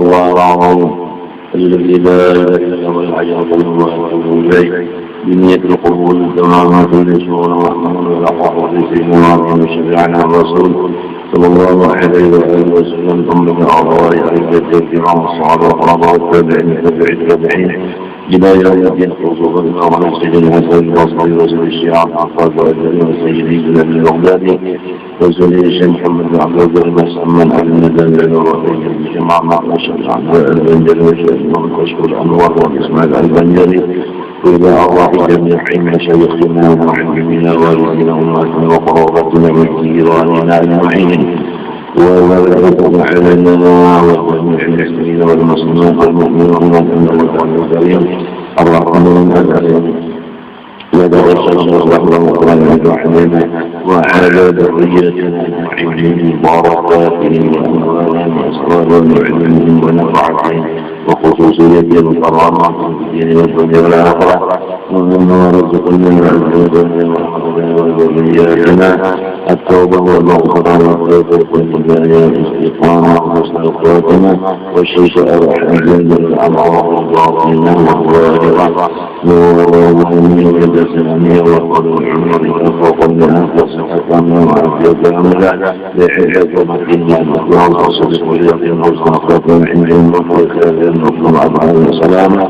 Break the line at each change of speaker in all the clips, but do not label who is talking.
الله العظيم الذي لا إله إلا هو الحي القيوم وأتوب إليه بنية القبول تماما كل شؤون الرحمن والعفو سيدنا محمد شفيعنا الرسول صلى الله عليه وآله وسلم ثم بالأعضاء أئمة الكرام الصحابة والقرابة والتابعين التابعين إلى يوم الدين خصوصا الإمام سيد الحسن البصري وسيد الشيعة الحفاظ والأدبي وسيدي بن البغدادي وسيد الشيخ محمد بن عبد الوهاب المسمن على المدن الوهابي بجماعة معاشر البنجلي والشيخ محمد كشف الأنوار وإسماعيل البنجلي وإلى أرواح جميع مشايخنا ومعلمينا ووالدينا وأمهاتنا وقرابتنا وجيراننا أجمعين وبارك علينا وجميع المسلمين والمسلمات والمؤمنين والمؤمنات الكريم الراحمين الأكرمين لدى رسول الله علينا وعلى ذريتنا أجمعين باركاتهم وأموالهم وأسرارهم وعلمهم ونفعتهم وخصوصيتهم وكراماتهم في الدين والدنيا والآخرة ومما رزقنا وأزواجنا وذرياتنا التوبة والمغفرة والتوبة والهداية والاستقامة وحسن أخواتنا والشفاء والحمد والأمراض والباطنة والظاهرة والمؤمنين والسلامية والقدر العمر وفوق الناس وصحة وعافية أملا لحجة مكينة والله وصدق واليقين وصدق أخواتنا عندهم وخير نطلب أبعاد السلامة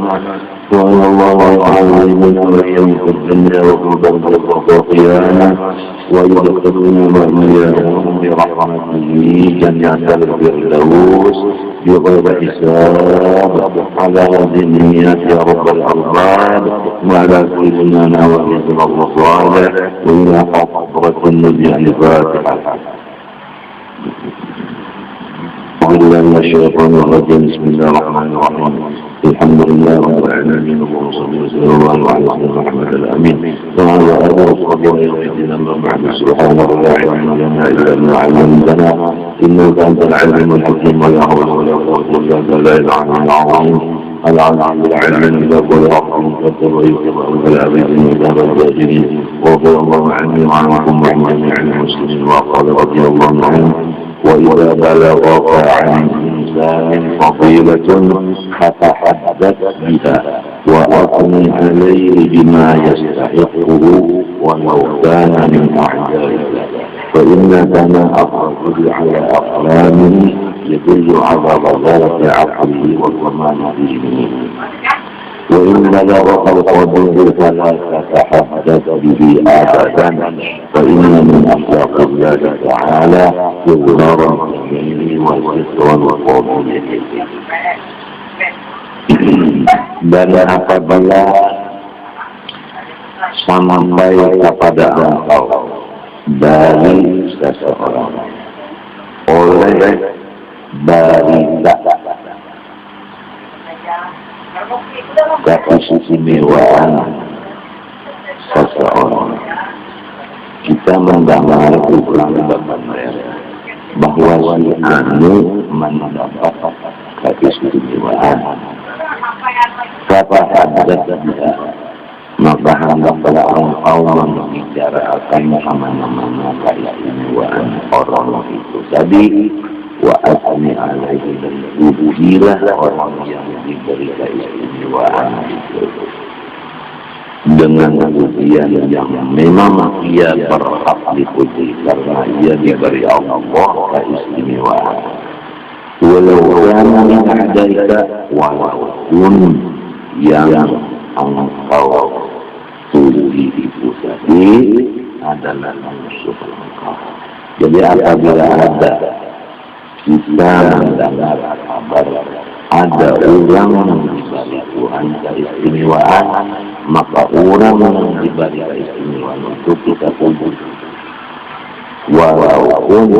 وأن الله يعلمنا وإياهم في الدنيا وفي البرزخ وقيامة ويدخلنا وإياهم برحمته جنات الفردوس بغير حساب على الدنيات يا رب الأرباب وعلى كل ما نوى الصالح وإلى حضرة النبي الفاتحة. أعوذ بالله من الشيطان الرجيم. بسم الله الرحمن الرحيم. الحمد لله رب العالمين اللهم صل وسلم على سيدنا محمد الأمين وعلى آله وصحبه وسلم. أما بعد سبحانك لا علم لنا إلا ما علمتنا إنك أنت العليم الحكيم ولا حول ولا قوة إلا بالله العلي العظيم العلي العليم له العظيم كتب ويكتب العبيد وذهب الجاهلين رضي الله عني وعنكم وعن جميع المسلمين وقال رضي الله عنه وإذا بلغك عن إنسان فضيلة فتحدث بها وأثني عليه بما يستحقه ولو كان من أعدائك فإن ما أخرج على أقلامه يدل على ضلالة عقله وكمال دينه وإن بلغك القدر فلا تتحدث به أبدا فإن من أخلاق الله تعالى إظهار الجميل والستر والفضل. Dan apabila sampai kepada engkau dari seseorang oleh berita keistimewaan seseorang, kita mendengar ulang bahwa si anu mendapat keistimewaan, kata ada dia, maka hendaklah engkau membicarakan mana-mana keistimewaan orang itu tadi. Wa asmi alaihi, dan pujilah orang yang diberi keistimewaan itu dengan pujian yang memang ia berhak dipuji karena ia diberi Allah keistimewaan. Walau kana min a'daika, walaupun yang engkau puji itu tadi adalah musuh engkau. Jadi apabila ada kita mendengar kabar ada orang yang diberi Tuhan keistimewaan, maka orang yang diberi keistimewaan itu kita puji. Walaupun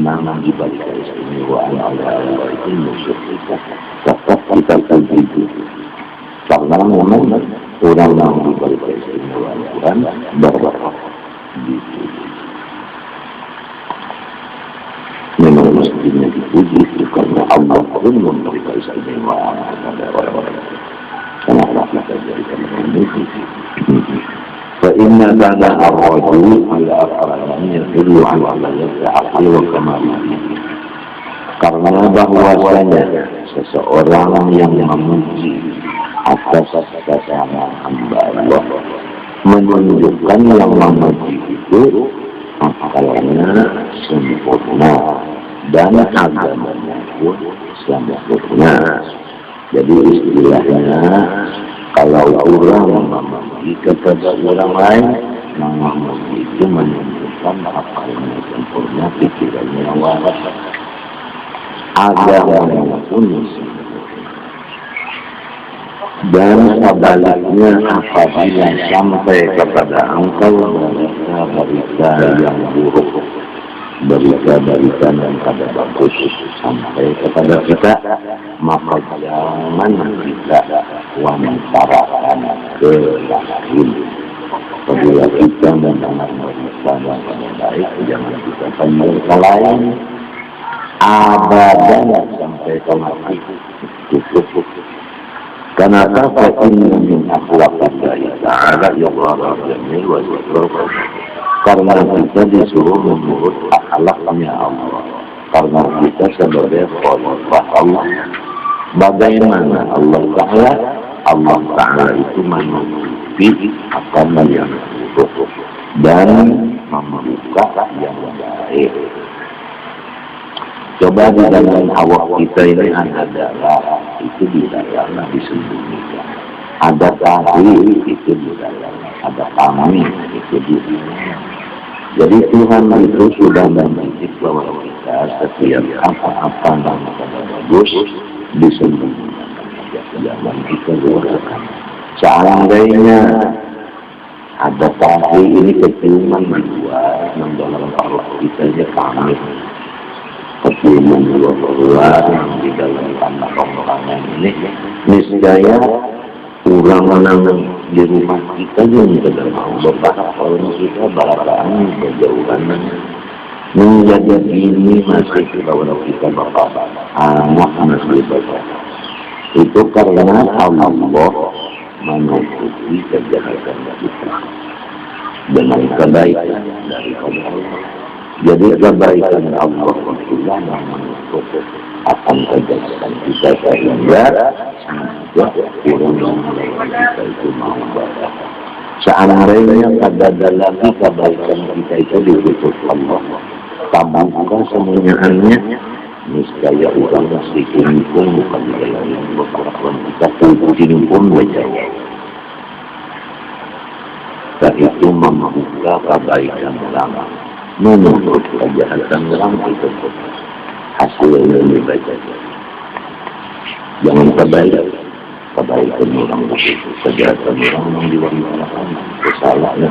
yang diberi keistimewaan oleh Allah itu musuh kita, tetap kita puji. Karena memang orang yang diberi keistimewaan Tuhan berhak dipuji. Memang mestinya dipuji karena Allah pun memberi keistimewaan kepada orang-orang. Kenapa kita jadikan memuji? Fa'inna kana ar-rajul ala aqrani yadullu ala yadda aqli wa kamali. Karena bahwasanya seseorang yang memuji atas sesama hamba Allah menunjukkan yang memuji itu akalnya sempurna dan agamanya pun sempurna. Jadi istilahnya kalau orang memuji kepada orang lain, memuji itu menunjukkan akalnya sempurna, pikirannya waras, agamanya pun dan sebaliknya apabila sampai kepada engkau berita yang buruk, berita yang kada bagus sampai kepada kita, maka jangan kita wawancara ke lain. Apabila kita mendengar berita yang baik, jangan kita tanya ke lain. Abadan sampai ke mati cukup. Kenapa? Fa'inna min akhlaqillahi ta'ala yughrara jamil wa yughrara. Karena kita disuruh menurut akhlaknya Allah. Karena kita sebagai khalifah Allah. Bagaimana Allah Ta'ala itu menutupi agama yang buruk dan membuka yang baik. Coba di dalam awak kita ini ada darah, itu di dalamnya disembunyikan. Ada tahi, itu di dalamnya. Ada kami, itu di dalamnya. Jadi Tuhan itu sudah mendidik bahwa kita setiap apa-apa yang bagus disembunyikan. Jangan kita luarkan. Seandainya ada tahi ini keciuman menjual, dalam awak kita aja kami. Seperti keluar di dalam tanah rombongan ini, niscaya orang di rumah kita juga tidak mau beberapa orang kita balapan berjauhan menjadi ini masih kalau kita bapak anak masih bapak itu karena Allah menutupi kejahatan kita dengan kebaikan dari Allah. Jadi kebaikan Allah itulah yang menutup akan kejahatan kita sehingga orang kita itu mau baca. Seandainya ada lagi kebaikan kita itu ditutup Allah, tabungkan semuanya, niscaya orang masih pun bukan di dalam beberapa kita pun pun berjaya. Dan itu membuka kebaikan lama. Menurut kejahatan orang itu hasilnya lebih baik. Jangan kebaikan orang begitu, kejahatan orang yang diwarnakan kesalahannya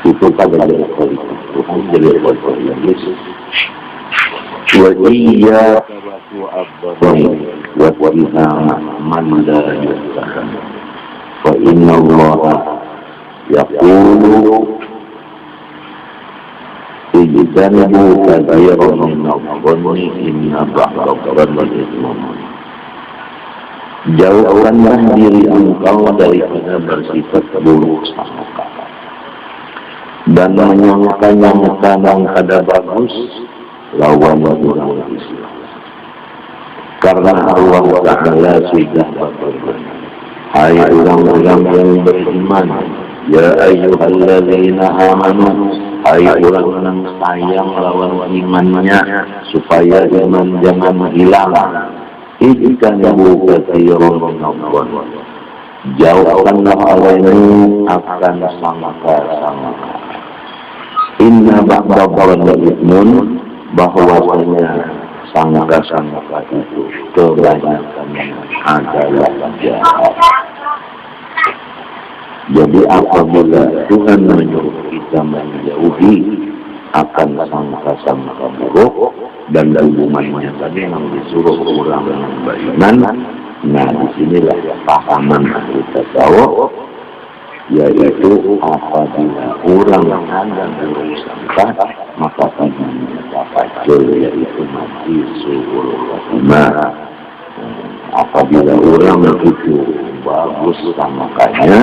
itu pada dari Tuhan jadi oleh Yesus. Wa iya wa inna man la yutaham wa inna Allah yaqulu ijtanibu katsiran min adh-dhanni inna ba'da dhanni ithmun. Jauhkanlah diri engkau daripada bersifat buruk sangka dan menyangka-nyangka yang kada bagus lawan orang Islam. Karena Allah Ta'ala sudah berfirman, hai orang-orang yang beriman, ya ayyuhalladzina amanu, hai orang yang sayang lawan imannya, supaya iman jangan hilang. Ijtanibu katsiran min adh-dhanni. Jauhkanlah olehmu akan sangka-sangka. Inna ba'da dhanni ithmun, bahwasanya sangka-sangka itu kebanyakan adalah jahat. Jadi apabila Tuhan menyuruh kita menjauhi akan sangka-sangka buruk dan hubungannya tadi yang disuruh orang yang beriman, nah disinilah pahaman kita tahu, yaitu apabila orang yang ada buruk sangka maka tujuannya dapat yaitu mati suul khotimah. Apabila orang itu bagus sangkanya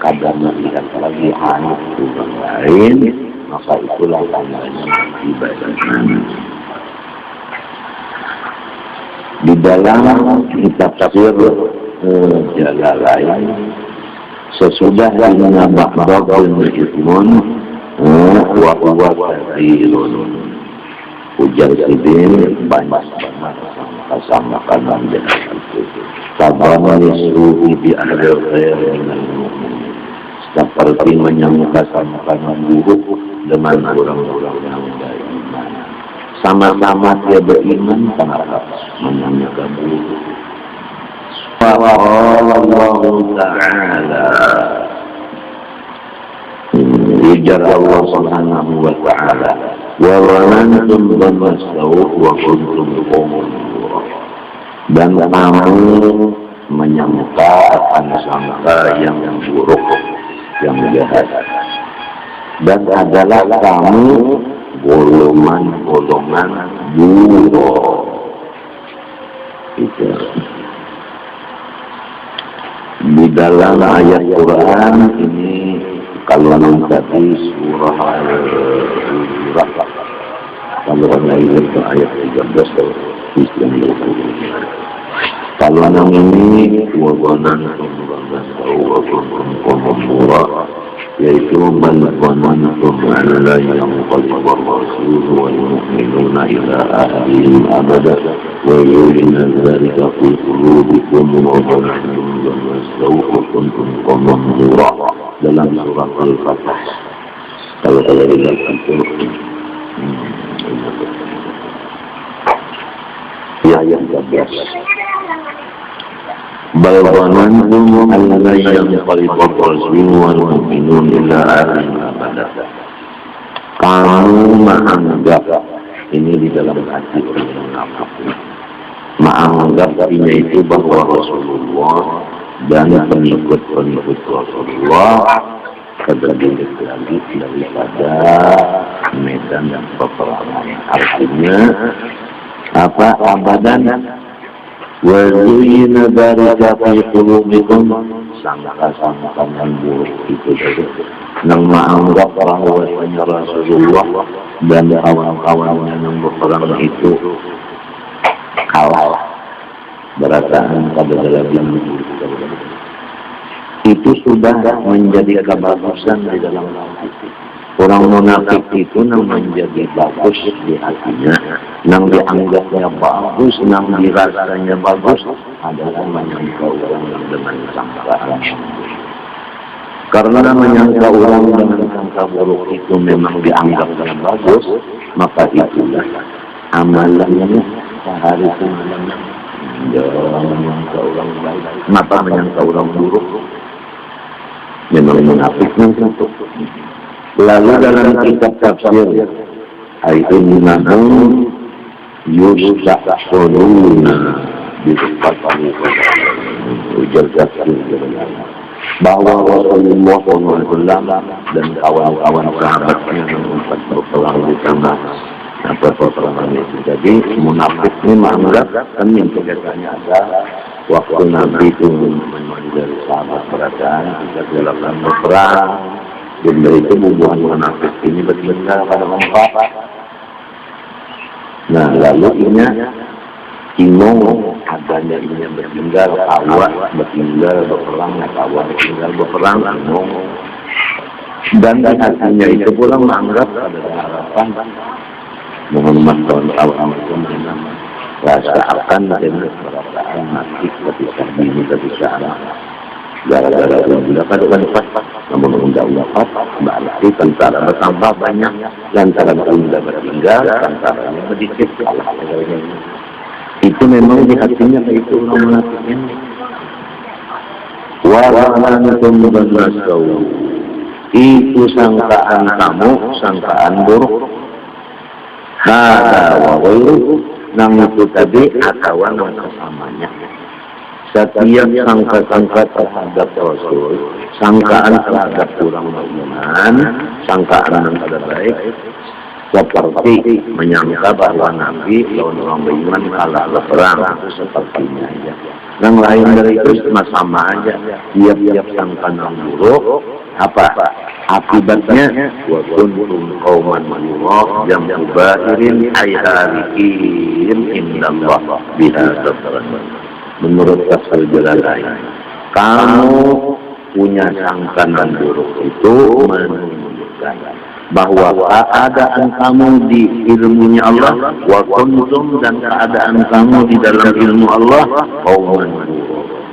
kadang melihat lagi anak orang lain, maka itulah tandanya ibadah. Di dalam kitab tafsir Jalalain, sesudah inna ba'dadun ismun wa huwa kathirun, ujar Sidin banyak sangka-sangka menjadi itu. Tabana yasruhi bi ahli khair minal mu'minin, seperti menyangka-sangka buruk dengan orang-orang yang beriman. Sama-sama dia beriman tanpa menyangka buruk. Faqala Allah Ta'ala, ujar Allah Subhanahu wa Ta'ala, wa wanantum bamasaw wa kuntum qawmun buruk, dan kamu menyangka akan sangka yang buruk, yang jahat, dan adalah kamu golongan-golongan buruk. Itu di dalam ayat Quran ini, kalau tadi surah Al-Hujurat, kalau itu ayat 13 istilah itu. Kalau yang ini wabanan yaitu balqanantum ala yang qalbar rasul wal mu'minuna ila ahlihim abada wa yulina dzalika fi qulubikum wa dhanantum kuntum qawman burra, dalam surah Al-Fatah. Kalau saya lihat itu ayat 13, bal dhanantum alla yanqalibur rasul wal mu'minun ila ahlihim abada. Kamu menganggap, ini di dalam hati orang munafik, menganggap artinya itu bahwa Rasulullah dan pengikut-pengikut Rasulullah terjadi lagi daripada medan dan peperangan. Artinya apa? Abadan wa zuyina dzalika fi qulubikum, sangka-sangka yang buruk itu saja. Yang menganggap bahwasanya Rasulullah dan kawan-kawannya yang berperang itu kalah, berataan pada dalam itu sudah menjadi kebagusan di dalam hati. Orang munafik itu yang menjadi bagus di hatinya, yang dianggapnya bagus, yang dirasanya bagus, adalah menyangka orang dengan sangkaan. Karena menyangka orang dengan sangka buruk itu memang dianggapnya bagus, maka itulah amalannya sehari semalam. Jangan menyangka orang baik, maka menyangka orang buruk. Memang munafiknya itu. Lalu dalam kitab tafsir, ainnahum yustahsununa bifatani, ujar tafsir bahwa Rasulullah SAW dan kawan-kawan sahabatnya yang sempat berperang di sana peperangan itu. Jadi munafik ini menganggap kan mencegatnya ada waktu Nabi itu dari sahabat beradaan kita dalam berperang. Dan dari itu hubungan munafik ini bertinggal pada empat. Nah, lalu ini adanya ini bertinggal, awak bertinggal berperang, awak bertinggal berperang, dan artinya itu pula menganggap ada harapan Muhammad SAW itu rasa akan dan perasaan mati ketika ini ketika anak. Gara-gara Allah pada tempat, namun tidak wafat, berarti tentara bertambah banyak, lantaran tidak bertinggal, tentaranya sedikit. Itu memang di hatinya itu orang munafiknya. Wa'antum bamasaw, itu sangkaan kamu, sangkaan buruk. Hada wa ghairu, nang itu tadi atau nang kesamanya. Setiap sangka-sangka terhadap Rasul, sangkaan terhadap orang beriman, sangkaan yang tidak baik, seperti menyangka bahwa Nabi lawan orang beriman kalah berperang, itu sepertinya aja. Yang lain dari itu sama aja, tiap-tiap sangkaan yang buruk Apa akibatnya? Wa kuntum qauman Allah yang mubairin ayhalikin indallah biha sabran. Menurut tafsir Jalalain, kamu punya sangkaan buruk itu menunjukkan bahwa keadaan kamu di ilmunya Allah, wa kuntum, dan keadaan kamu di dalam ilmu Allah,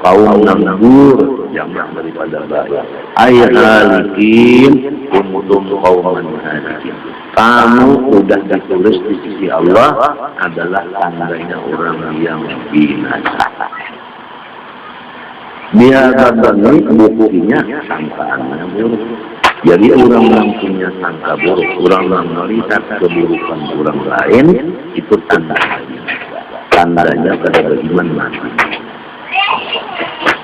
kaum nambur yang daripada baik. Ayhalikin kuntum qauman halikin. Kamu sudah ditulis di sisi Allah adalah tandanya orang yang binasa. Dia tandanya buktinya sangkaannya buruk. Jadi orang yang punya sangka buruk, orang yang melihat keburukan orang lain, itu tandanya pada beriman mati.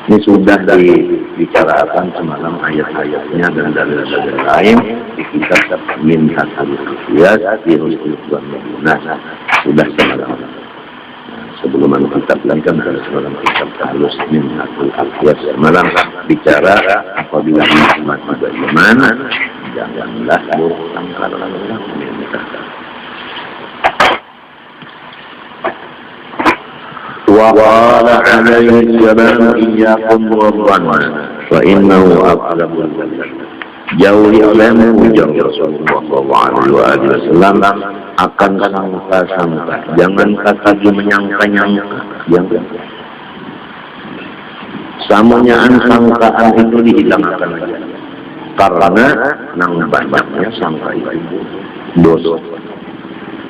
Ini sudah dibicarakan semalam ayat-ayatnya dan dalil-dalil lain di kitab Min Hatul Qiyas di Rusulullah Madinah. Sudah semalam. Sebelum kita kan ada semalam kitab Halus Min Hatul Qiyas. Semalam bicara apabila mati bagaimana, janganlah buruk sangka orang minta. وقال عليه السلام إياكم والظن فإنه أقرب الظن. Jauhi olehmu ujar Rasulullah SAW akan sangka-sangka, jangan lagi menyangka-nyangka. Jangan. Samanyaan sangkaan itu dihilangkan saja. Karena nang banyaknya sangka itu dosa.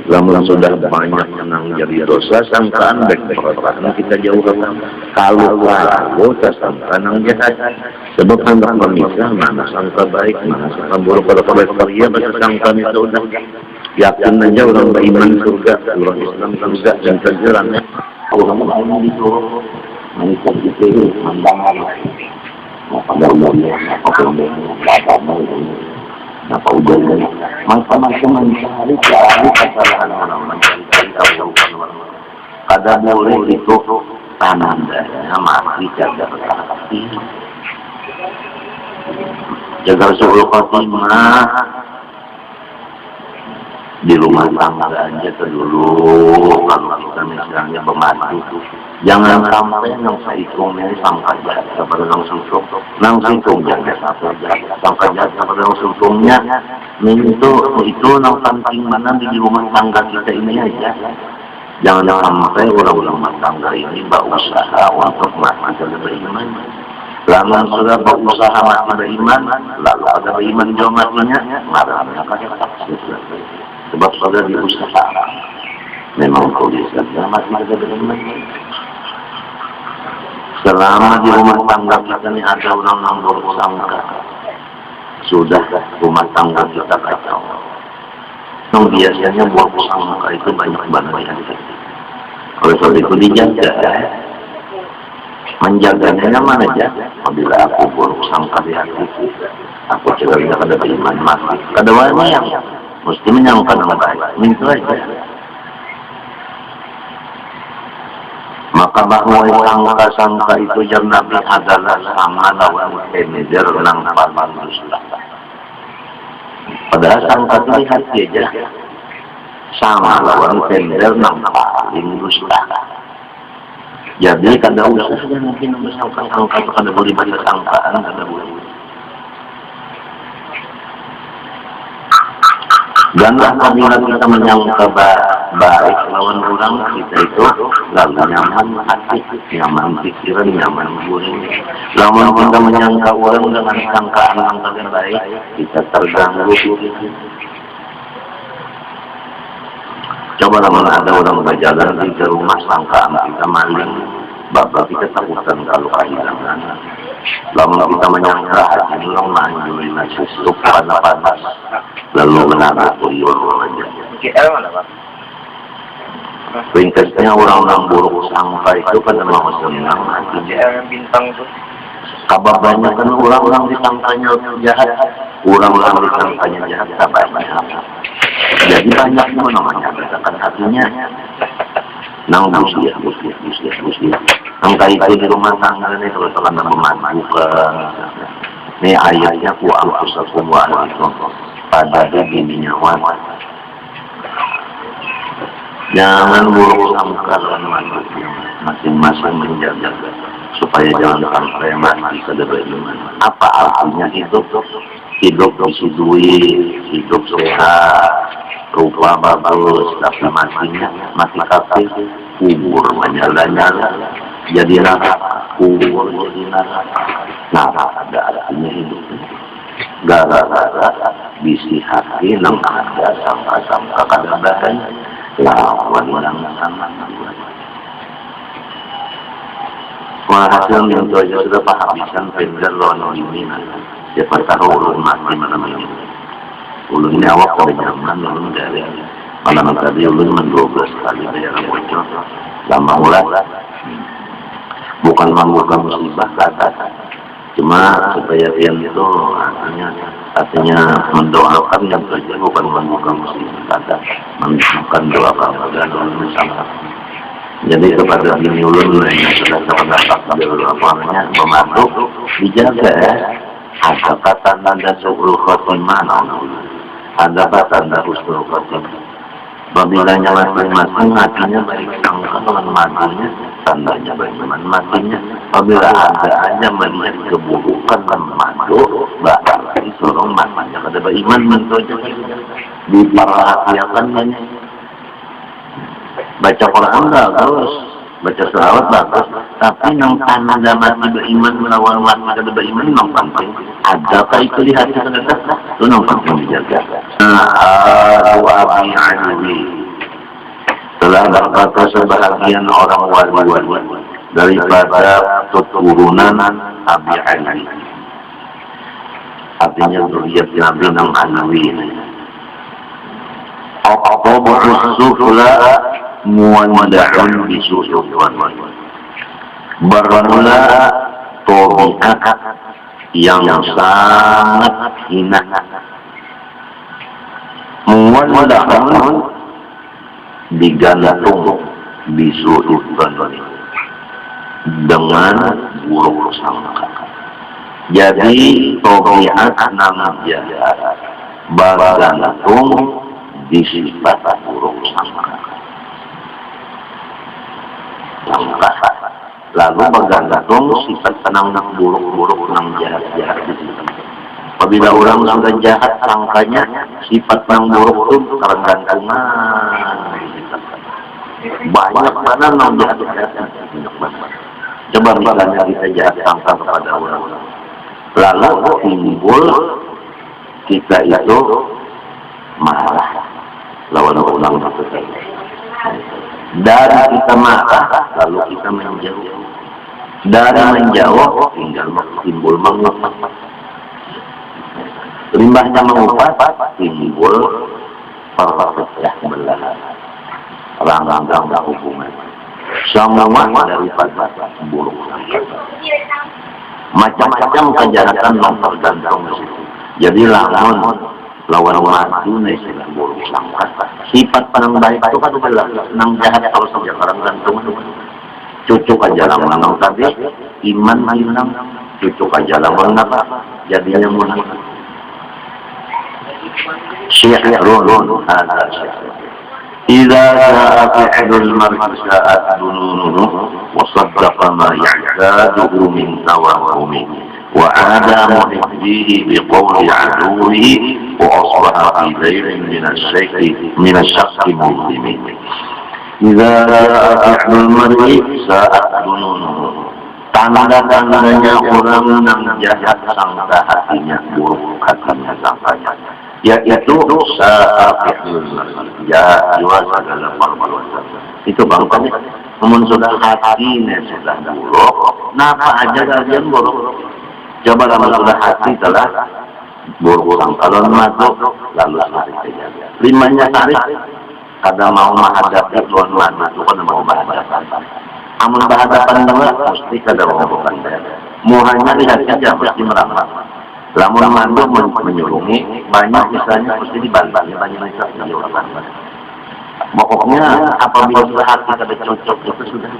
Lamun sudah banyak menang jadi dosa, sangkaan baik perasaan kita jauhkan. Kalau sangkaan yang jahat, sebab anggap memisah mana sangka baik, mana sangka buruk. Kalau baik karya, bahasa sangkaan itu udah yakin aja orang beriman surga, orang Islam surga dan terjalan. Orang beriman itu manusia itu mandangan. Pada umumnya, apa ujiannya? Macam-macam mencari kesalahan orang, mencari tahu. Kada boleh itu tandanya mati jaga hati. Jaga suul khotimah di rumah tangga aja dulu. Kalau kita misalnya pembantu, jangan sampai nang saikungnya sangka jahat kepada nang sungkung, nang sungkung jangan sampai sangka jahat kepada nang sungkungnya. Itu nang samping mana di rumah tangga kita ini aja. Jangan sampai orang-orang rumah tangga ini berusaha untuk mati beriman. Lama sudah berusaha mati beriman, lalu ada beriman jauh matinya, marah mereka takut. Sebab sudah diusaha. Memang kau bisa selamat marga beriman. Selama di rumah tangga kita ini ada orang-orang bersangka, sudah rumah tangga kita kacau. Yang biasanya buat sangka itu banyak banget. Oleh sebab itu dijaga. Menjaganya mana aja? Apabila aku buruk sangka di hatiku, aku tidak ada beriman mati. Keduanya yang mesti menyangka dengan baik. Itu aja. Maka bahwa sangka-sangka itu yang Nabi adalah sama lawan pemidir nang paling dusta. Padahal sangka itu di hati aja. Sama lawan pemidir nang paling dusta. Jadi kada usah mungkin bersangka-sangka itu kada boleh baca sangkaan, kada boleh. Dan apabila kita menyangka baik lawan orang kita itu lalu nyaman hati, nyaman pikiran, nyaman guring. Lawan kita menyangka orang dengan sangkaan yang tidak baik, kita terganggu. Coba lamun ada orang berjalan di rumah sangkaan kita maling, bapak kita takutan kalau kehilangan. Lamun kita menyangka hati orang manjulin susuk panas-panas, lalu menaruh tuyul aja. Ringkasnya orang-orang buruk sangka itu pada mau senang hatinya. Bintang tuh. Kabar banyak kan orang-orang disangkanya jahat, orang-orang disangkanya jahat tak banyak. Jadi banyak itu namanya berdasarkan hatinya. Nang musliah. Angka itu di rumah tangga ini kalau telah memajukan. Ini ayatnya ku anfusakum wa ahlikum pada diri nyawa. Jangan buruk sangka dan masing-masing menjaga supaya jangan sampai mati kedua iman. Apa artinya hidup? Hidup isi duit, hidup sehat, rupa bagus, tapi mati kafir, kubur menyala-nyala, jadi neraka, kubur jadi neraka. Nah, ada artinya hidup. Gara-gara bisi hati nang ada sangka-sangka kadang-kadang lawan yang sama. Hasil itu aja sudah pahamisan pendar lawan ini. Siapa tahu ulun mati malam ini. Ulun nyawa pada zaman ulun dari malam tadi ulun 12 kali daerah bocor. Lama ulah. Bukan membuka musibah kata. Cuma supaya yang itu artinya mendoakan yang terjadi bukan membuka musibah kata. Mendoakan doakan dan ulun sama. Jadi kepada bini ulun yang sudah terdapat namanya memandu dijaga ada kata tanda suhul khotimah, ada tanda husnul khotimah. Apabila masing-masing hatinya baik sangka dengan matinya, tandanya bagaimana matinya. Apabila ada aja melihat keburukan dan madu, bahkan lagi sorong matinya kada beriman mentoja diperhatikan banyak. Baca Quran bagus, baca selawat bagus, tapi nang tanda mati beriman melawan mati kada beriman nang penting. Adakah itu di hati kita? Itu nang penting dijaga. Abi Anawi telah berkata sebahagian orang wali-wali daripada keturunan Abi Anawi. Artinya zuriat Nabi nang Anawi. Aqabu'us sufla muwada'un bisusufwan. Bermula tabiat yang sangat hina. Muwada'un digantung bisusufwan dengan buruk sangka. Jadi tabiat nang jahat bergantung di sifat buruk sangka. Lalu bergantung sifat tenang dan buruk-buruk nang jahat-jahat di situ. Apabila orang sudah jahat sangkanya, sifat yang buruk itu tergantungan. Banyak mana nang jahat-jahat. Coba misalnya kita jahat sangka kepada orang, lalu timbul kita itu marah lawan orang itu. Dari kita marah, lalu kita menjauh. Dari menjauh, tinggal timbul mengupat. Limbahnya mengupat, timbul perpecah belah. Ranggang hubungan. Semua daripada buruk. Macam-macam kejahatan yang tergantung di situ. Jadi lawan maju nih buruk sangka. Sifat yang baik itu kan udah nang jahat kalau saja orang gantung. Cucuk aja lang tadi iman hilang, cucuk aja lang apa jadinya munafik. Syi'run ada syi'r. Idza ja'a fi'lul mar'i sa'at dununuhu wa saddaqa ma ya'taduhu min tawahhumi wa ada muhibbihi biqawli aduwihi wa asbaha fi laylin min asyakki muzlimin. Idza ja'a fi'lul mar'i sa'at dununuhu, tanda-tandanya orang yang jahat sangka hatinya, buruk hatinya sangkanya, yaitu sa'afihul ya jiwa segala perbuatan. Itu bangkanya namun sudah hatinya sudah buruk, napa aja kalian buruk. Coba lama sudah hati telah buruk sangka masuk lalu tarik. Limanya tarik kada mau menghadapi tuan mana itu kada mau berhadapan. Amun berhadapan dengan mesti kada mau berhadapan. Muhanya lihat saja mesti merapat. Lamun mandu menyurungi banyak misalnya mesti dibantai banyak misalnya dilakukan. Pokoknya apabila sudah hati kada cocok itu sudah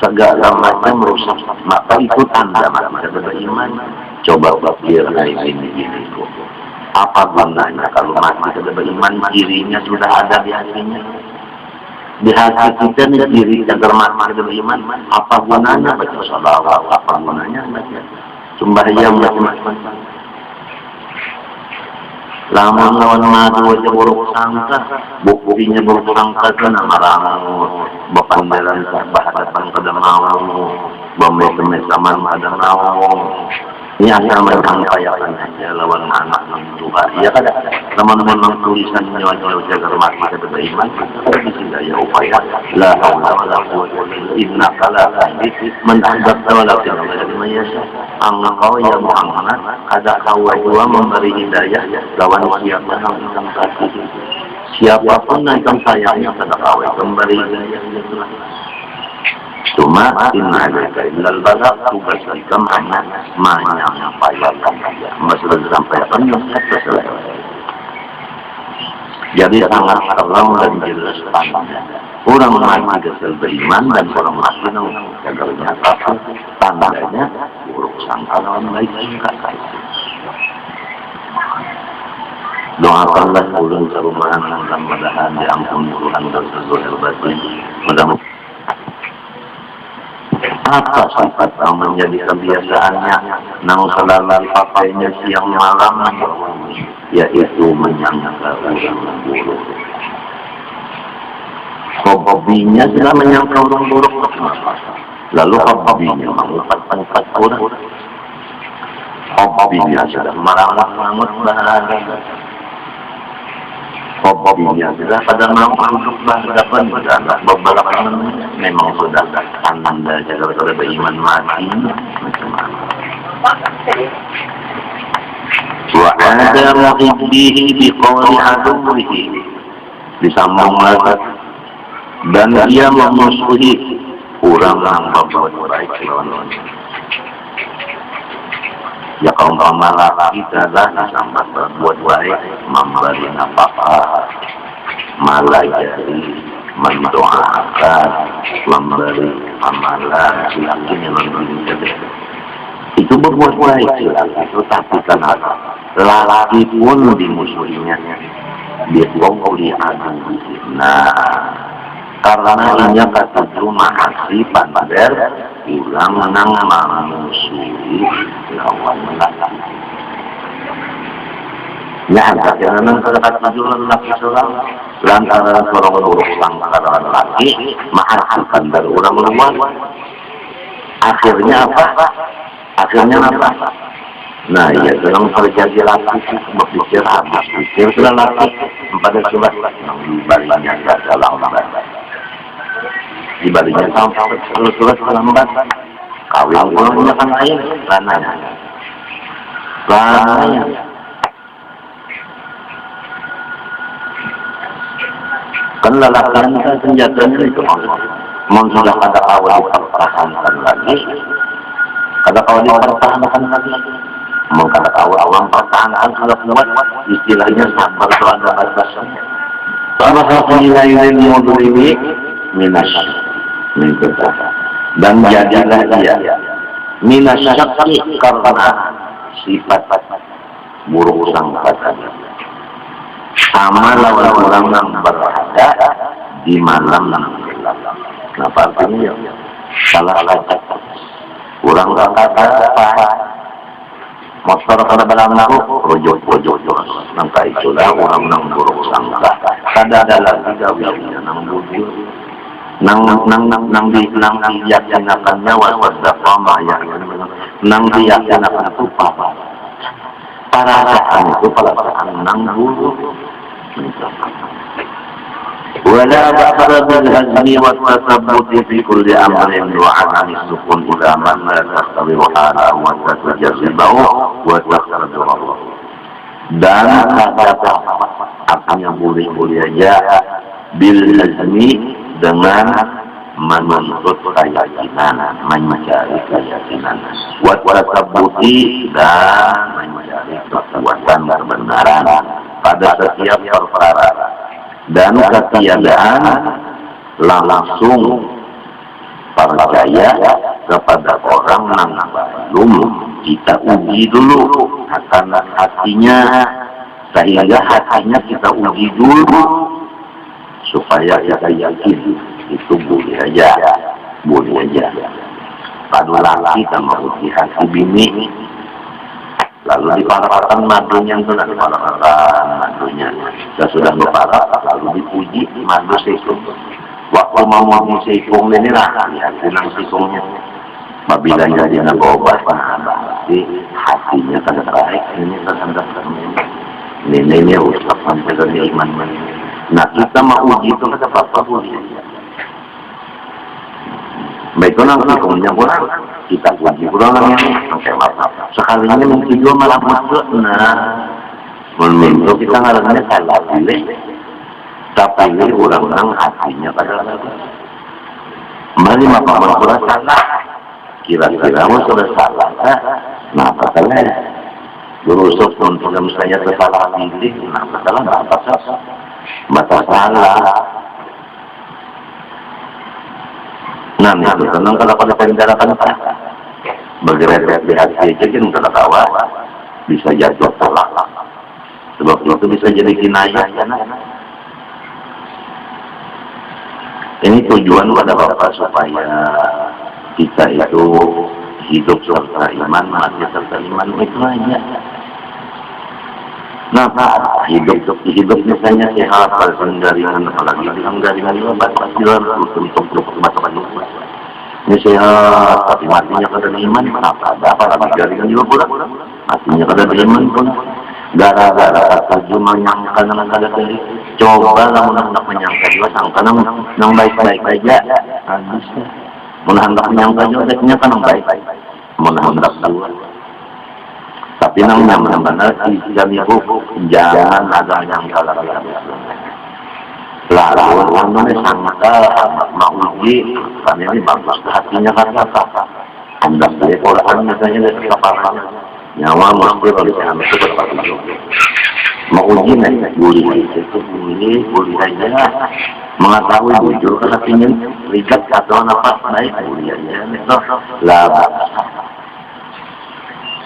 segala macam merusak. Maka itu tanda mati kada beriman. Coba pikir ini kok. Apa gunanya kalau mati sudah beriman, dirinya sudah ada di hatinya? Di hati kita nih diri agar mati sudah beriman, apa gunanya baca salawat? Apa gunanya baca sembahyang macam-macam? Lama lawan mati wajah buruk sangka, buktinya buruk sangka kan marang bapandalan berhadapan pada mau, bemes-mesaman pada mau. Ini asal menyampaikan aja lawan anak yang tua. Iya kan? Teman-teman yang tulisan nyawa-nyawa jaga rumah kita beriman, kita bisa daya upaya. La haula wala quwwata illa billah. Menanggap wala quwwata illa engkau ya Muhammad, ada kau dua memberi hidayah lawan siapa yang engkau kasih. Siapapun yang engkau sayangnya pada kau memberi hidayah itulah. Cuma inna alaika illal balagh, tugas kita hanya menyampaikan saja. Masalah disampaikan selesai. Jadi sangat terang dan jelas tandanya. Orang mati kesal beriman dan orang mati yang gagalnya apa? Tandanya buruk sangka lawan baik sangka. Doakanlah ulun sarumahan dan mudah-mudahan diampuni Tuhan dosa zahir batin. Mudah-mudahan apa sifat yang menjadi kebiasaannya nang selalu pakainya siang malam, yaitu menyangka orang buruk. Hobinya sudah menyangka orang buruk, lalu hobinya mengumpat-umpat orang. Hobinya sudah marah-marah bahagia. Hobinya sudah pada mau untuk berhadapan pada beberapa memang sudah tanda jaga sudah beriman mati macam mana. Wa ada muhibbihi biqawli aduwihi, disambung lagi, dan dia memusuhi orang yang berbuat baik lawan. Ya kaum laki kita lah sampai berbuat baik, memberi nafkah, melayani, mendoakan, memberi amalan, yakin yang memberi. Itu berbuat baik silahkan. Tetapi kenapa? Lelaki pun dimusuhinya, dibohongi adu. Nah, karena hanya kata cuma hasipan ber ulang menang memusuhi lawan menang. Ya, karena kata jualan laki seorang lantaran seorang buruk lantaran laki menghasilkan dari orang luar. Akhirnya apa? Akhirnya apa? Nah, ya dalam terjadi laki berpikir habis pikir sudah laki pada surat baliknya dalam di baliknya sampai surat lambat kawin ulangnya kan lain lananya kan lelakan kan senjatanya itu mau sudah ada awal dipertahankan lagi, ada awal dipertahankan lagi, mau ada awal pertahankan sudah kuat, istilahnya sabar itu ada batasnya. Sama nilai modul ini minas dan jadilah dia minas syakki karena sifat buruk sangka tadi. Sama lawan orang yang berada di malam yang gelap. Kenapa artinya? Salah kata orang kata apa? Motor pada dalam aku rojok. Nangka itulah orang yang buruk sangka. Kada ada lagi gawinya nang bujur. Nang diyakinakannya wasadaqa maya. Nang diyakinakan itu apa? Perasaan itu perasaan nang buruk. Wala ba'da bil hazmi wa tasabbuti fi kulli amrin wa 'adami sukun ila man la tastawi hala wa tajazibahu wa takhrajuhu. Dan kata artinya boleh aja bil hazmi dengan menuntut keyakinan, mencari keyakinan. Wa tasabbuti dan mencari kekuatan kebenaran pada setiap perkara, dan ketiadaan langsung percaya kepada orang yang belum kita uji dulu akan hatinya, sehingga hatinya kita uji dulu supaya kita yakin itu boleh aja. Padu laki sama uji hati bini, lalu diparahkan madunya itu, nanti diparahkan madunya. Sudah diparah, lalu dipuji madu sekung. Waktu mau ngomong sekung ini lah, lihat senang sekungnya. Apabila jadi obat, berarti hatinya kada baik. Ini terhadap ini ustaz sampai dari iman. Nah kita mau uji itu kata apa boleh. Baik orang sekungnya kurang, kita uji kurang yang sampai apa. Sekalinya mungkin juga malah masuk. Nah, menurut kita ngarangnya salah pilih. Tapi ini orang-orang hatinya pada mari maka sudah salah, kira-kira sudah salah, nah katalah berusuk untuk saya kesalahan ini, nah katalah mata salah. Nah itu tenang kalau pada pendarakan bergerak di hati aja kan kita tahu bisa jatuh salah, sebab itu bisa jadi kinayah kan. Ini tujuan pada Bapak supaya kita itu hidup serta iman, mati serta iman itu aja. Nah, Pak, hidup misalnya sehat, garingan, apalagi dengan garingan juga pasti untuk masukan lupa. Ini sehat, tapi matinya kada iman, apa lagi garingan juga kurang, matinya kada iman pun. Gara-gara tujuh menyangka nang kada tadi, coba lah hendak menyangka juga sangka nang baik-baik aja, habis. Hendak menyangka juga deknya kan nang baik, hendak dua. Tapi nang nyaman benar dan ibu jangan ada menyangka lagi. Lalu orang ini sangka mau uji, kan ini bagus hatinya kan apa? Hendak dia Quran misalnya dari kepalanya. Nyawa mesti kalau saya ambil itu dapat mau uji nih, boleh aja mengetahui jujur karena ingin lihat atau apa baik boleh aja itu lah.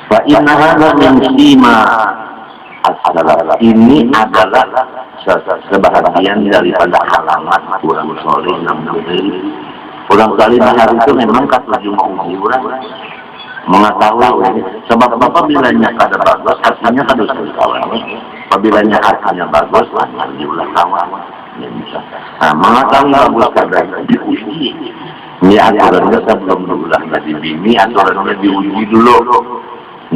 Fa inna hadza min sima as-salat, ini adalah sebahagian daripada alamat orang soleh yang benar. Orang soleh hari itu memang kata mau uji orang. Mengetahui sebab apabila-nya kada bagus artinya kada usah kawan. Apabila-nya artinya bagus diulah kawan. Bisa. Nah, mengetahui bagus kada diuji. Ini aturannya sebelum diulah jadi bini, aturannya diuji dulu.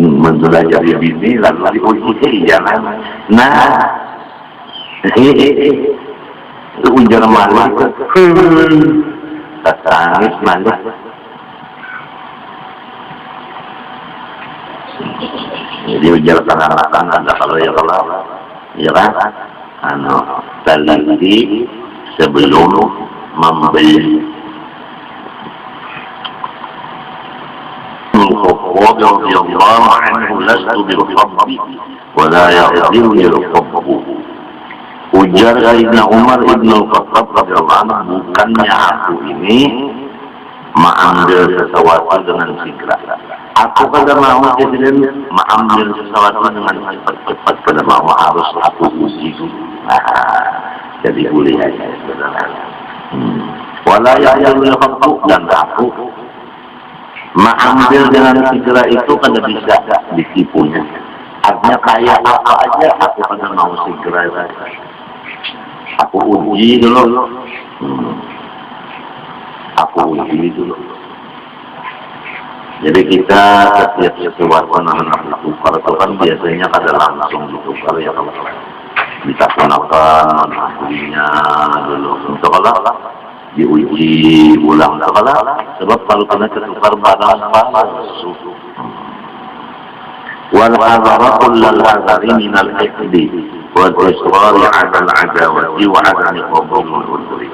Mensudah jadi bini lalu diuji jangan. Nah, ujar malu. Tangis malu. Jadi ujar tangan ada kalau ya kan, tadi sebelum membeli radhiyallahu anhu lastu birabbi wa la yaqdiruni rabbuhu. Ujar Sayyidina Umar ibn al-Khattab radhiyallahu anhu, bukannya aku ini mengambil sesuatu dengan segera. Aku kada mau jadi mengambil sesuatu dengan cepat-cepat, kada mau harus aku uji dulu. Jadi boleh aja sebenarnya. Wala ya'lamul haqq, dan aku mengambil dengan segera itu kada bisa ditipunya. Artinya kayak apa aja aku kada mau segera. Aku uji dulu. Aku uji dulu. Jadi kita setiap sesuatu anak-anak tukar itu kan biasanya kada langsung ditukar ya kalau kita gunakan ahlinya dulu untuk kalau diuji ulang kalau sebab kalau kena tertukar barang palsu. Wal hadara kullal hadari minal iqdi wal israr 'ala al-'adawati wa 'adami qabulul udhri.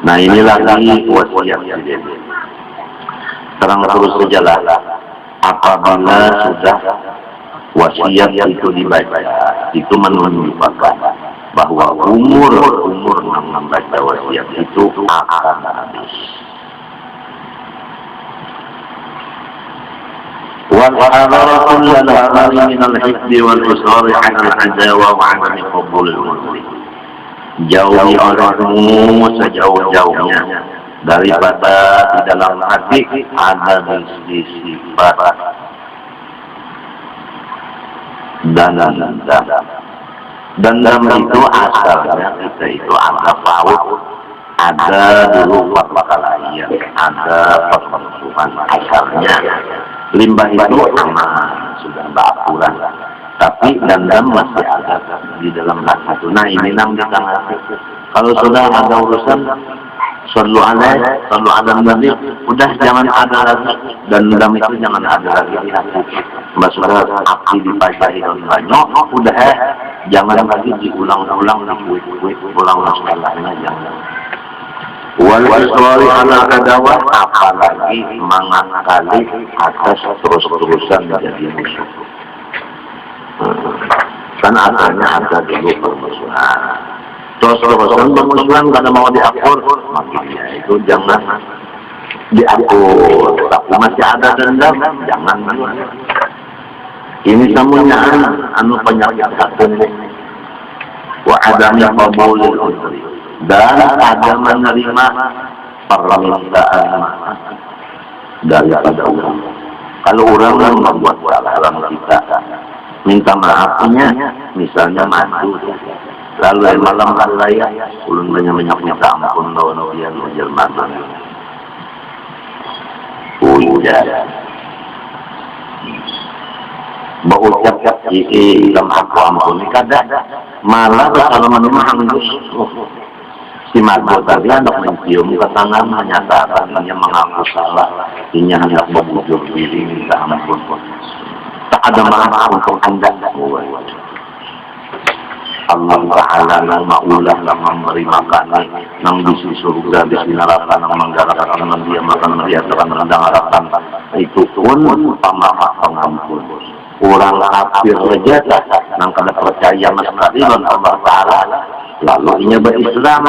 Nah ini lagi wasiat jadi. Terang terus sajalah apabila sudah wasiat itu dibaca, itu menunjukkan bahwa umur membaca wasiat itu akan habis. والحذر كل الحذر من الحقد والإصرار على العداوة وعدم قبول المسلم. Jauhi olehmu sejauh-jauhnya daripada di dalam hati ada sifat dan dendam itu asalnya kita itu ada paut, ada dulu perkelahian, ada permusuhan asalnya. Limbah itu aman, sudah beraturan, tapi dendam masih ada di dalam hati itu. Nah ini nang di tengah. Kalau sudah ada urusan sallu ala nabi, udah jangan ada lagi dendam itu, jangan ada lagi di hati. Masalah api dipajari dan banyak, udah jangan lagi diulang-ulang, diulang masalahnya, jangan. Wal iswari ala adawah, apalagi mengakali atas terus-terusan menjadi musuh. Kan adanya ada dulu permusuhan. Terus-terusan permusuhan karena mau diakur, makanya itu jangan diakur. Tapi masih ada dendam, jangan. Ini semuanya anu penyakit hati. Wa adamnya qabulil udri, dan ada menerima permintaan daripada orang. Kalau orang yang membuat kesalahan kita, minta maafnya, misalnya maju, lalu malam raya, ulun banyak minta ampun lawan dia menjelma. Ujar, berucap dalam aku ampun, kadang malah kalau menemang si Margo tadi hendak mencium ke tangan, menyatakan hanya mengaku salah, ini hendak membujuk diri minta ampun. Tak ada maaf untuk anda. Allah Ta'ala nang maulah nang memberi makan, nang bisi surga, bisi neraka, nang menggalakkan, nang dia makan, dia tekan rendang harapan. Itu pun pamaaf pengampun. Orang kafir saja nang kada percaya sekali dengan Allah Ta'ala, lalu inya berislam,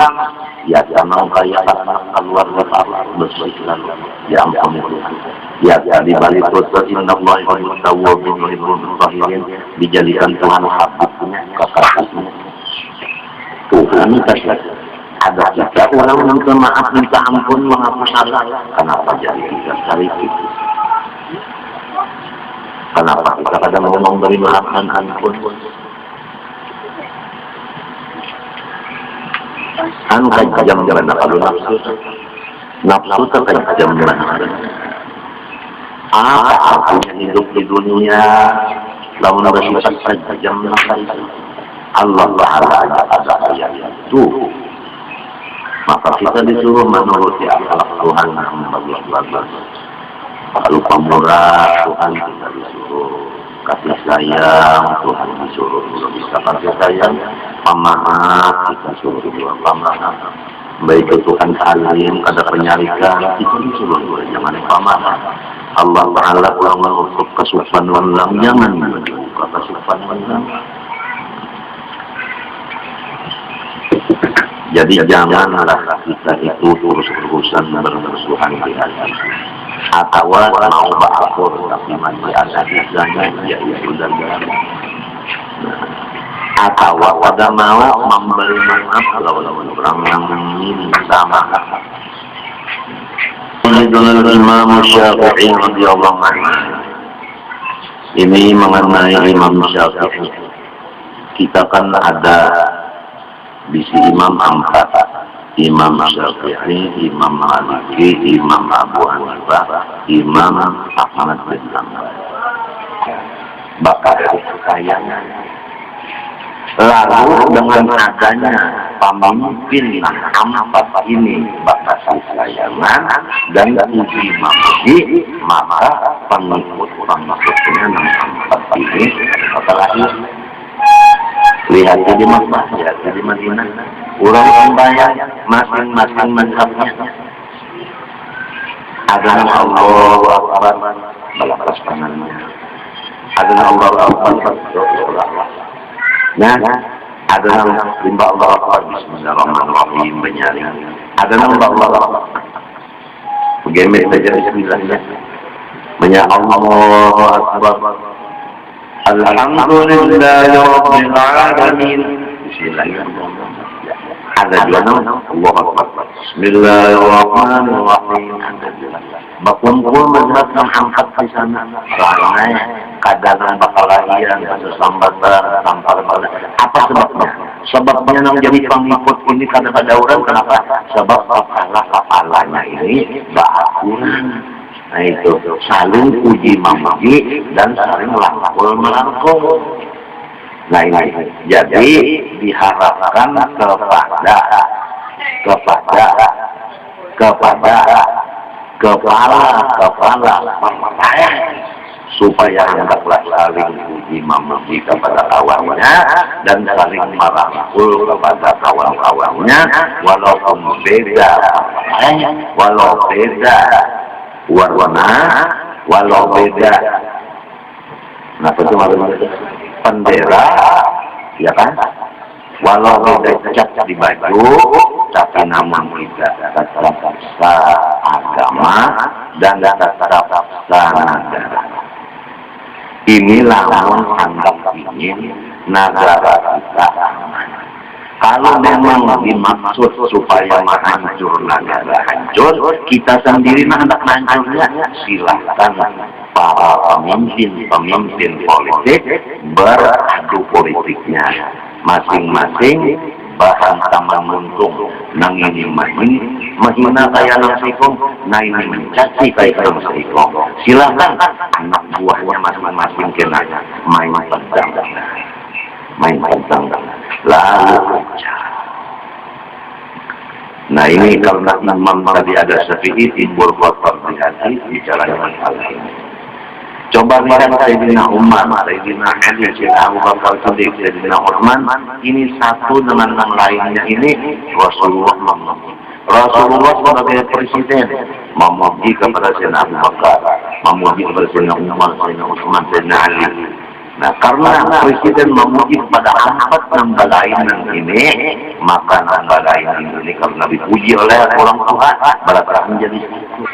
ya jangan kaya keluarga Allah berislam, ya ampun Tuhan. Ya di balik dosa innallaha yuhibbut tawwabin wa yuhibbul mutatahhirin, dijadikan Tuhan habibnya, kekasihnya. Tuhan kasih ada kita orang minta maaf, minta ampun, mengaku salah. Kenapa jadi kita cari itu? Kenapa kita kadang ngomong dari maaf dan ampun? Anu kejam mana kalau nafsu terkejam mana? Apa artinya hidup di dunia? Lamun bersifat kejam nafsu. Allah Ta'ala ada ayat itu. Maka kita disuruh menuruti akhlak Tuhan yang bagus-bagus. Kalau pemurah Tuhan kita disuruh kasih sayang, Tuhan disuruh bisa kasih sayang. Pemaaf kita suruh juga pemaaf. Baik itu Tuhan alim, kada penyarikan, itu disuruh juga jangan pemaaf. Allah Ta'ala kalau menutup kesukaan orang, jangan membuka kesukaan orang. Jadi janganlah kita itu terus-terusan bermusuhan di hati. Atau mau berakur tapi masih ada kisahnya, yaitu dendam. Atau pada mau memberi maaf lawan orang yang minta maaf. Imam Syafi'i radhiyallahu anhu. Ini mengenai Imam Syafi'i. Kita kan ada bisi imam empat, Imam Syafi'i, Imam Maliki, Imam Abu Hanifah, Imam Ahmad bin Hanbal. Bakal kekayaan. Lalu dengan adanya pemimpin empat ini bakal kekayangan dan uji mati, maka pengikutnya empat ini apalagi lihat di Makkah, lihat di Madinah, orang banyak masing-masing mazhabnya. Ada nama Allahu Akbar, balakas tangannya. Ada nama Allahu Akbar, doa. Nah, ada nama limba Allahu Akbar, Bismillahirrahmanirrahim, semuanya Allahu Akbar. Alhamdulillahirabbil alamin. Bismillahirrahmanirrahim. Ada dua nama Allahu Akbar. Bismillahirrahmanirrahim. Bakumpul mazhabnya angkat di sana. Soalnya kadang bakal lahiran, sesambatan, tampar balik. Apa sebabnya? Sebabnya yang jadi pengikut ini kadang ada orang kenapa? Sebab kepala-kepalanya ini bakuran. Nah itu saling puji memuji dan saling melangkul melangkul. Nah ini jadi diharapkan kepada kepala supaya hendaklah saling puji memuji kepada kawannya dan saling merangkul kepada kawan-kawannya walaupun beda warna, walau beda. Nah itu bendera, ya kan? Walau beda cat di baju, tapi namun kita tetap agama dan tetap negara. Inilah namun anggap ingin negara kita aman. Kalau memang dimaksud supaya hancur negara hancur, kita sendiri hendak hancurnya, silahkan para pemimpin politik beradu politiknya. Masing-masing bahan taman muntung, nang ini mahina kaya nang sikong, nah ini mencaci kaya nang sikong. Silahkan anak buahnya masing-masing kena main pedang. Lalu nah ini karena imam tadi ada Syafi'i timbul kotor di hati bicaranya masalah ini. Coba lihat Sayyidina Umar, Sayyidina Ali, Sayyidina Abu Bakar Siddiq, Sayyidina Utsman, ini satu dengan yang lainnya ini Rasulullah sebagai presiden memuji kepada Sayyidina Abu Bakar, memuji kepada Sayyidina Umar, Sayyidina Utsman, Sayyidina Ali. Nah, karena presiden memuji kepada empat nambalain ini, maka nambalain ini karena dipuji oleh orang tua, berarti menjadi satu.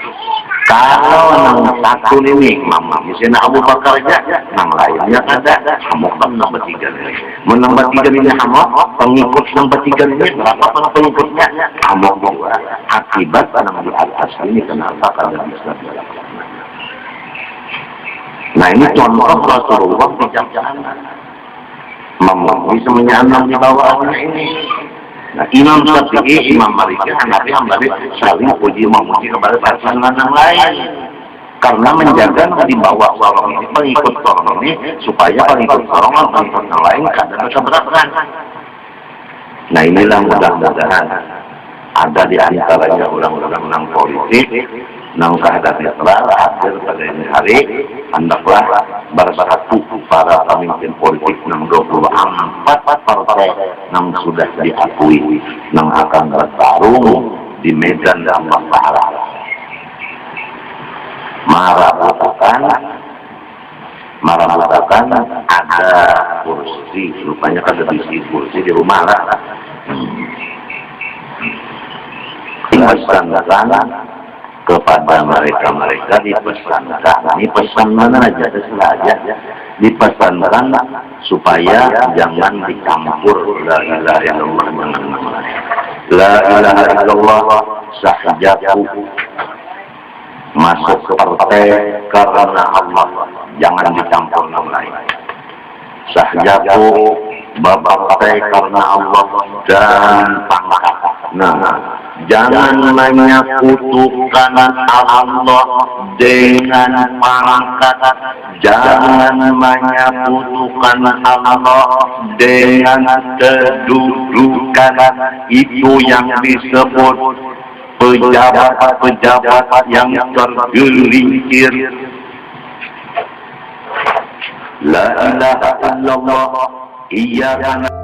Kalau nang satu ini, mama, misalnya Abu Bakarnya, nang lainnya ada, hamok nambah tiga ini. Menambah tiga ini hamok, pengikut nambah tiga ini, berapa pengikutnya? Hamok juga. Akibat nang di atas ini kenapa karena bisa dilakukan. Nah ini contoh Rasulullah di jalanan memuji semuanya di bawahnya ini. Nah Imam Syafi'i, Imam Malik, Hanafi, Hambali saling puji memuji kepada pasangan yang lain karena menjaga di bawah sorong ini, pengikut sorong ini supaya pengikut sorong yang lain kadang berseberangan. Nah inilah mudah-mudahan ada di antaranya orang-orang politik nang keadaan netral hadir pada ini hari hendaklah bersatu para pemimpin politik nang 24 partai nang sudah diakui nang akan bertarung di medan Allah Ta'ala. Marah ada kursi, rupanya kada bisi kursi di rumah lah. Dipesankan kepada mereka dipesankan, ini pesan mana aja saja dipesankan supaya jangan dicampur la ilaha illallah la ilaha illallah sahajaku masuk ke partai karena Allah, jangan dicampur yang lain. Sahajaku partai karena Allah dan pangkat. Nah, jangan menyekutukan Allah dengan pangkat. Jangan menyekutukan Allah dengan kedudukan. Itu yang disebut pejabat-pejabat yang tergelincir. La ilaha illallah, iyyaka